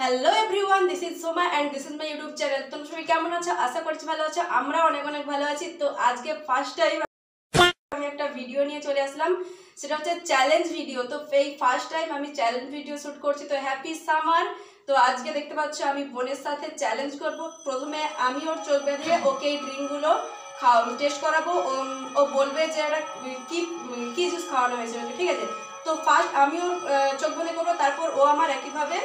Hello everyone, this is Soma and this is my YouTube channel. তোমরা সবাই কেমন আছো? আশা করছি ভালো আছো। আমরা অনেক অনেক ভালো আছি। তো আজকে ফার্স্ট টাইম আমি একটা ভিডিও নিয়ে চলে আসলাম, সেটা হচ্ছে চ্যালেঞ্জ ভিডিও। তো এই ফার্স্ট টাইম আমি চ্যালেঞ্জ ভিডিও শ্যুট করছি। তো হ্যাপি সামার। তো আজকে দেখতে পাচ্ছ আমি বোনের সাথে চ্যালেঞ্জ করব। প্রথমে আমি ওর চোখ বেঁধে ওকে এই ড্রিঙ্কগুলো টেস্ট করাবো। ও বলবে যে এটা কি কি জুস খাওয়ানো হয়েছে, ঠিক আছে? তো ফার্স্ট আমি ওর চোখ বন্ধ করবো, তারপর ও আমার একইভাবে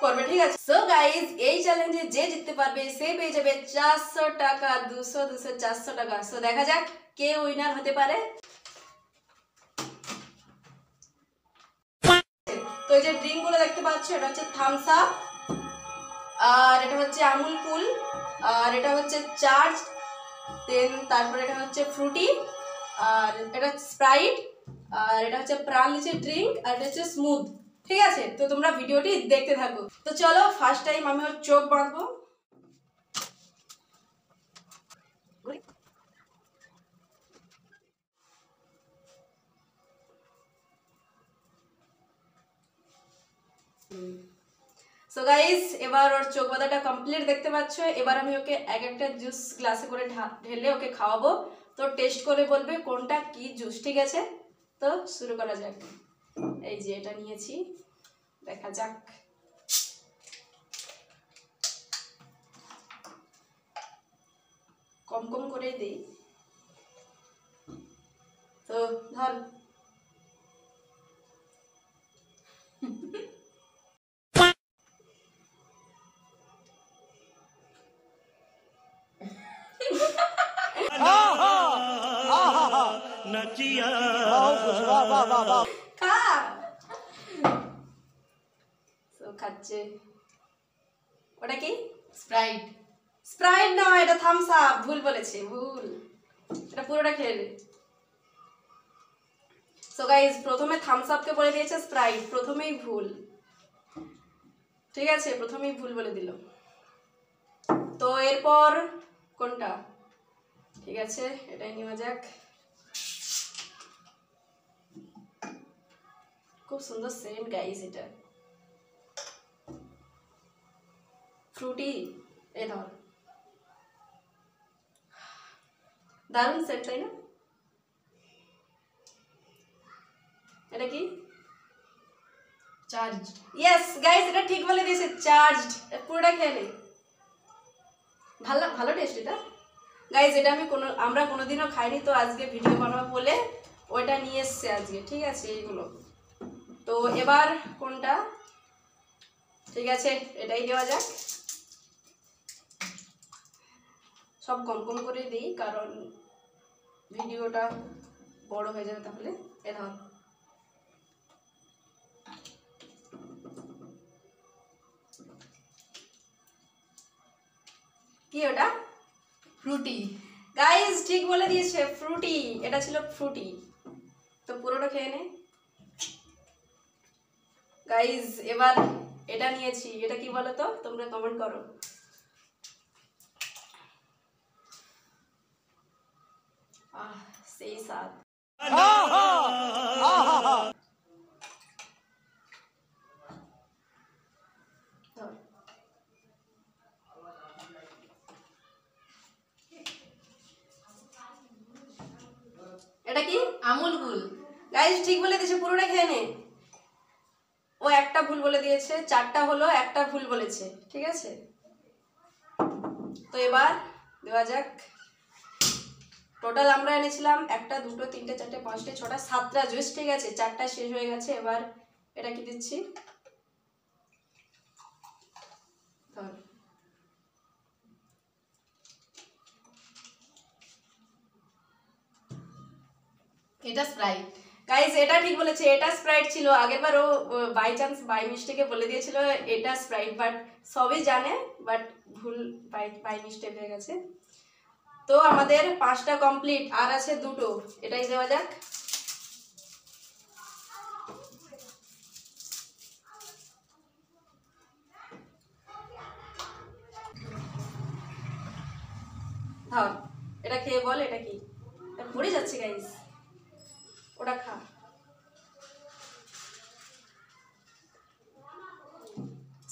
করবে, ঠিক আছে? সো গাইজ, এই চ্যালেঞ্জে যে জিততে পারবে সে পেয়ে যাবে 400 টাকা, 200 200 400 টাকা। সো দেখা যাক কে উইনার হতে পারে। তো এই যে ড্রিঙ্ক গুলো দেখতে পাচ্ছ, এটা হচ্ছে থামস আপ, আর এটা হচ্ছে আমুল কুল, আর এটা হচ্ছে চার্জ, দেন তারপরে এটা হচ্ছে ফ্রুটি, আর এটা স্প্রাইট, আর এটা হচ্ছে প্রাণ লিচি ড্রিঙ্ক, আর এটা হচ্ছে স্মুথ। ঠিক আছে, তো তোমরা ভিডিওটি দেখতে থাকো। তো চলো, ফার্স্ট টাইম আমি ওর চোখ বাঁধবো। সো গাইস, এবার ওর চোখ বাঁধাটা কমপ্লিট দেখতে পাচ্ছ। এবার আমি ওকে এক একটা জুস গ্লাসে করে ঢেলে ওকে খাওয়াবো। তো টেস্ট করে বলবে কোনটা কি জুস, ঠিক আছে? তো শুরু করা যাক। এই যে এটা নিয়েছি, দেখা যাক। কম কম করেই দিই। তো ধর। খাচ্ছে। ওটা কি? স্প্রাইট। স্প্রাইট নয়, এটা থামস আপ। ভুল বলেছে, ভুল। এটা পুরোটা খেয়ে নে। সো গাইস, প্রথমে থামস আপকে বলে দিয়েছে স্প্রাইট, প্রথমেই ভুল। ঠিক আছে, প্রথমেই ভুল বলে দিল। তো এরপর কোনটা? ঠিক আছে, এটাই নেওয়া যাক। খুব সুন্দর সেন্ট গাইস, এটা ফ্রুটি। এ ধর, দারুণ সেন্ট, তাই না? এটা কি? চার্জড। ইয়েস গাইস, এটা ঠিক বলে দিয়েছে, চার্জড। পুরোটা খেয়ে নে। ভালো ভালো টেস্ট এটা গাইস। এটা আমরা কোনোদিনও খাইনি, তো আজকে ভিডিও বানাবো বলে ওইটা নিয়ে এসছে আজকে, ঠিক আছে? এইগুলো। তো এবার কোনটা? ঠিক আছে, এটাই দেওয়া যাক। সব কম কম করে দিই, কারণ ভিডিওটা বড় হয়ে যাবে তাহলে। এ ধর। কি ওটা? ফ্রুটি। গাইস ঠিক বলে দিয়েছে, ফ্রুটি। এটা ছিল ফ্রুটি। তো পুরোটা খেয়ে নে গাইস। এবার এটা নিয়েছি, এটা কি বলো তো? তোমরা কমেন্ট করো। সেই স্বাদ। এটা কি? আমুল কুল। গাইস ঠিক বলে দিয়েছে, পুরোটা খেয়ে নে। ও একটা ভুল বলে দিয়েছে, চারটা হলো, একটা ভুল বলেছে, ঠিক আছে? তো এবার দেওয়া যাক। টোটাল আমরা এনেছিলাম 1 2 3 4 5 6 7টা জুস, ঠিক আছে? 4টা শেষ হয়ে গেছে। এবার এটা কি দিচ্ছি? এটা স্প্রাইট। গাইস এটা ঠিক বলেছে, এটা স্প্রাইট ছিল। আগেরবার ও বাই চান্স বাই মিস্টেকে বলে দিয়েছিল এটা স্প্রাইট, বাট সবই জানে, বাট ভুল বাই মিস্টেক হয়ে গেছে। তো আমাদের 5টা কমপ্লিট, আর আছে 2টো। এটাই দেওয়া যাক। ধর, এটা খেয়ে বল এটা কি? পড়ে যাচ্ছে গাইস, ওটা খা।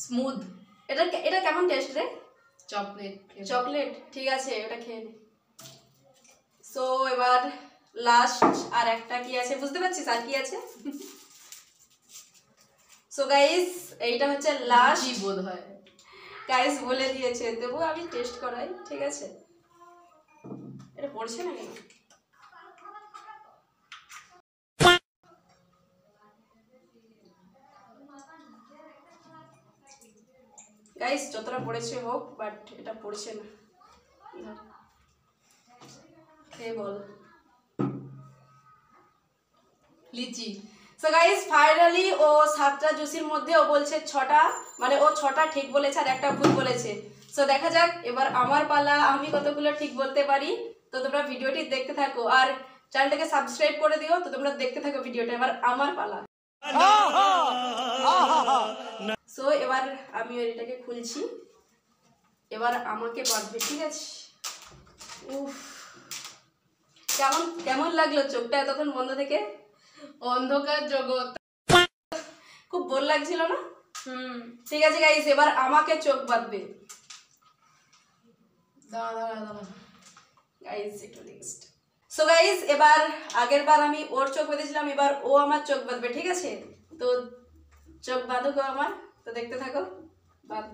স্মুথ। এটা এটা কেমন টেস্ট রে? চকলেট। চকলেট, ঠিক আছে ওটা খেয়ে নে। সো এবার লাস্ট আর একটা কি আছে বুঝতে পারছিস আর কি আছে? সো গাইস এইটা হচ্ছে লাস্ট কি বোধ হয়, গাইস বলে দিয়েছে, দেবো আমি টেস্ট করাই, ঠিক আছে? এটা পড়ছে না কেন? গাইস যতটা পড়েছে হোক, বাট এটা পড়ছে না। খেয়ে বল। লিচি। সো গাইস ফাইনালি ও 7টা জুসির মধ্যে ও বলছে 6টা, মানে ও 6টা ঠিক বলেছে আর একটা ভুল বলেছে। সো দেখা যাক এবার আমার পালা, আমি কতগুলো ঠিক বলতে পারি। তো তোমরা ভিডিওটি দেখতে থাকো আর চ্যানেলটাকে সাবস্ক্রাইব করে দিও। তো তোমরা দেখতে থাকো ভিডিওটা, এবার আমার পালা। সো এবার আমি এটাকে খুলছি, এবার আমাকে বাঁধবে, ঠিক আছে? উফ, কেমন কেমন লাগলো চোখটা এতক্ষণ বন্ধ থেকে? অন্ধকার জগৎ। খুব বোর লাগছিল না? ঠিক আছে গাইস, এবার আমাকে চোখ বাঁধবে। গাইস একটু নেক্সট। সো গাইস এবার আগের বার আমি ওর চোখ বেঁধেছিলাম, এবার ও আমার চোখ বাঁধবে, ঠিক আছে? তো চোখ বাঁধো গো আমার, তো দেখতে থাকো। বাঁধ।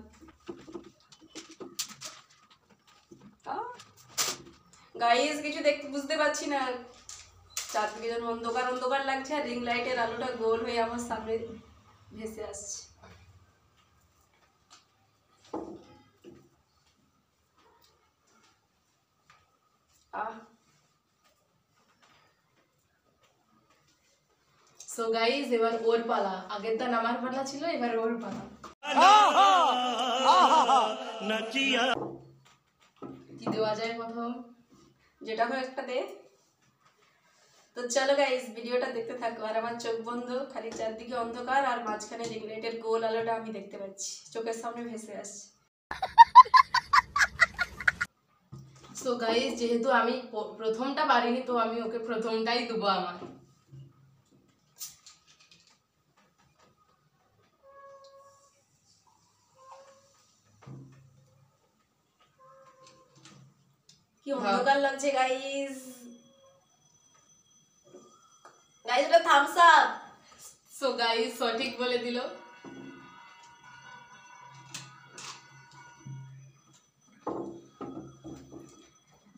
গাইস কিছু দেখতে বুঝতে পারছি না, চারদিকে যেন অন্ধকার অন্ধকার লাগছে আর রিং লাইটের আলোটা গোল হয়ে আমার সামনে ভেসে আসছে। সো গাইস এবার ওর পালা, আগের দিন আমার পালা ছিল, এবার ওর পালা। কি দেওয়া যায় প্রথম? যেটা হয় একটা দে। তো চলো গাইস ভিডিওটা দেখতে থাকো আর আমার চোখ বন্ধ, খালি চারদিকে অন্ধকার আর মাঝখানে রিং লাইটের গোল আলোটা আমি দেখতে পাচ্ছি, চোখের সামনে ভেসে আসছে। সো গাইস যেহেতু আমি প্রথমটা পারিনি, তো আমি ওকে প্রথমটাই দেবো আমার। কি অন্ধকার লাগছে গাইস। গাইস এটা থামস আপ। সো গাইস সঠিক বলে দিল।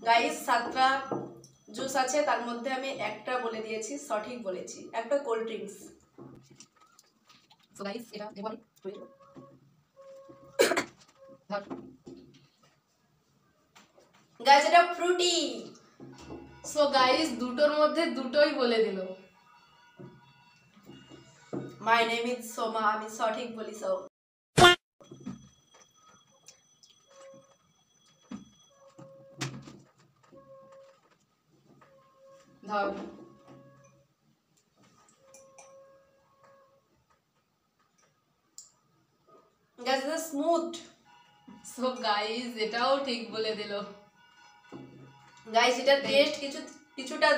গাইস 7টা জুস আছে, তার মধ্যে আমি একটা বলে দিয়েছি, সঠিক বলেছি, একটা কোল্ড ড্রিঙ্কস। সো গাইস এটা দেবো আমি। গাইস এটা ফ্রুটি। সো গাইস দুটোর মধ্যে দুটোই বলে দিল। মাই নেম ইজ সোমা, আমি সঠিক বলি। সো ধর। গাইস এটা স্মুথ। সো গাইস এটাও ঠিক বলে দিল। গাইস এটা টেস্ট কিছুটা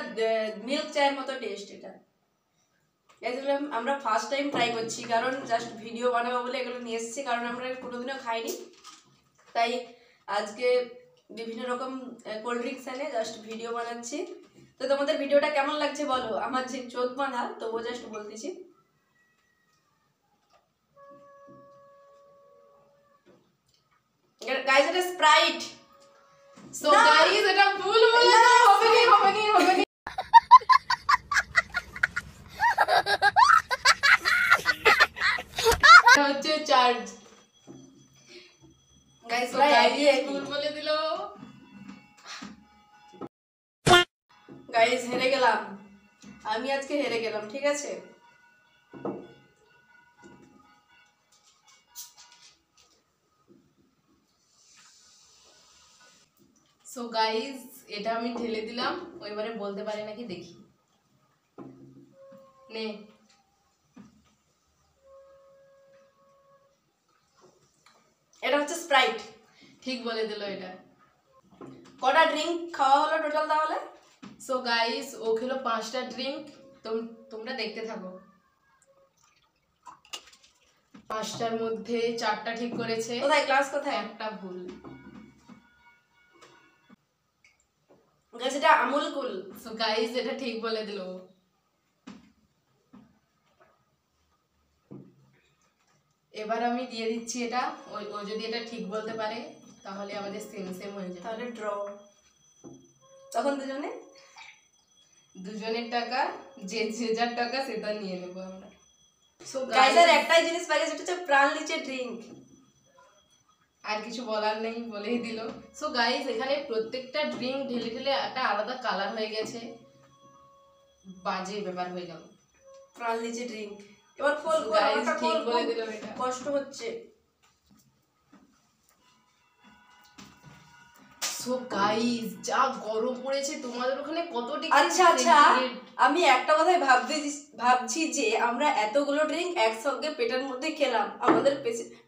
মিল্ক চায়ের মতো টেস্ট এটা। গাইস এগুলো আমরা ফার্স্ট টাইম ট্রাই করছি, কারণ জাস্ট ভিডিও বানাবো বলে এগুলো নিয়ে এসেছি, কারণ আমরা কোনোদিনও খাইনি। তাই আজকে বিভিন্ন রকম কোল্ড ড্রিঙ্কস এনে জাস্ট ভিডিও বানাচ্ছি। তো তোমাদের ভিডিওটা কেমন লাগছে বলো, আমার যে চোখ বাঁধা তবুও জাস্ট বলতেছি। গাইস এটা স্প্রাইট। সো গাইস এটা ভুল বলে দিল। হবে নি। এটা হচ্ছে চার্জ। গাইস ভুল বলে দিল। গাইস হেরে গেলাম, আমি আজকে হেরে গেলাম, ঠিক আছে? সো গাইস এটা আমি ঢেলে দিলাম, ওইবারে বলতে পারে নাকি দেখি। নে। এটা হচ্ছে স্প্রাইট। ঠিক বলে দিল এটা। কটা ড্রিঙ্ক খাওয়া হলো টোটাল তাহলে? সো গাইস ও খেলো 5টা ড্রিঙ্ক, তোমরা দেখতে থাকো। 5টার মধ্যে 4টা ঠিক করেছে, কোথায় ক্লাস কোথায়? একটা ভুল। গাইস এটা আমুল কুল। সো গাইস এটা ঠিক বলে দিল। এবার আমি দিয়ে দিচ্ছি এটা, ও যদি এটা ঠিক বলতে পারে তাহলে আমাদের সেম সেম হয়ে যাবে, তাহলে ড্র। তখন দুজনের টাকা, যে যার টাকা সেটা নিয়ে নেব আমরা। সো গাইস আর একটাই জিনিস পাই, যেটা হচ্ছে প্রাণ লিচে ড্রিঙ্ক। আর কিছু বলার নেই, বলেই দিল। সো গাইস এখানে প্রত্যেকটা ড্রিঙ্ক ঢেলে ঢেলে একটা আলাদা কালার হয়ে গেছে, বাজে ব্যাপার হয়ে গেল। প্রাণ লিচে ড্রিঙ্ক এবার খোল খোল, গাইস আমারটা ঠিক খোল, বলে খুব দিল এটা। কষ্ট হচ্ছে। সো গাইস যা গরম পড়েছে, তোমাদের ওখানে কত ডিগ্রি? আচ্ছা আচ্ছা, আমি একটা কথাই ভাবছি যে আমরা এতগুলো ড্রিঙ্ক একসঙ্গে পেটের মধ্যে খেলাম, আমাদের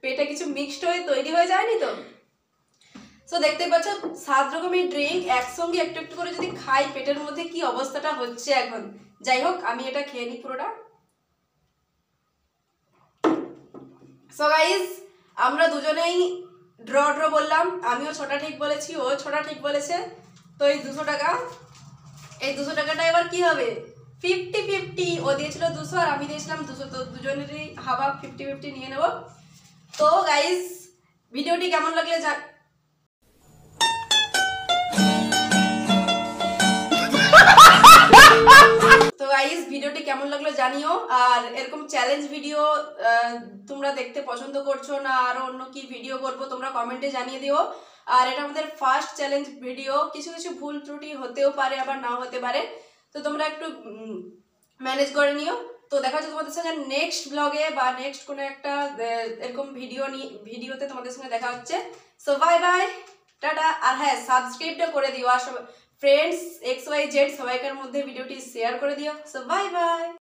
পেটে কিছু মিক্সড হয়ে তৈরি হয়ে যায়নি তো? সো দেখতে পাচ্ছ 7 রকমের ড্রিঙ্ক একসঙ্গে একটু একটু করে যদি খাই, পেটের মধ্যে কি অবস্থাটা হচ্ছে এখন। যাই হোক, আমি এটা খেয়ে নিই পুরোটা। সো গাইস আমরা দুজনেই ড্র ড্র বললাম, আমিও 6টা ঠিক বলেছি, ও 6টা ঠিক বলেছে। তো এই 200 টাকা, এই 200 টাকাটা এবার কি হবে? 50-50। ও দিয়েছিল 200 আর আমি দিয়েছিলাম 200, তো দুজনেরই হাফ 50-50 নিয়ে নেব। তো গাইস ভিডিওটি কেমন লাগলে তো গাইস ভিডিওটি কেমন লাগলো জানিও। আর এরকম চ্যালেঞ্জ ভিডিও তোমরা দেখতে পছন্দ করছো না আরো অন্য কি ভিডিও করবো তোমরা কমেন্টে জানিয়ে দিও। আর এটা আমাদের ফার্স্ট চ্যালেঞ্জ ভিডিও, কিছু কিছু ভুল ত্রুটি হতেও পারে আবার নাও হতে পারে, তো তোমরা একটু ম্যানেজ করে নিও। তো দেখা হচ্ছে তোমাদের সঙ্গে নেক্সট ব্লগে বা নেক্সট কোনো একটা এরকম ভিডিওতে তোমাদের সঙ্গে দেখা হচ্ছে। So bye bye, tata. আর হ্যাঁ, সাবস্ক্রাইবটা করে দিও, আর ফ্রেন্ডস XYZ সবাইকার মধ্যে ভিডিওটি শেয়ার করে দিও। So bye by.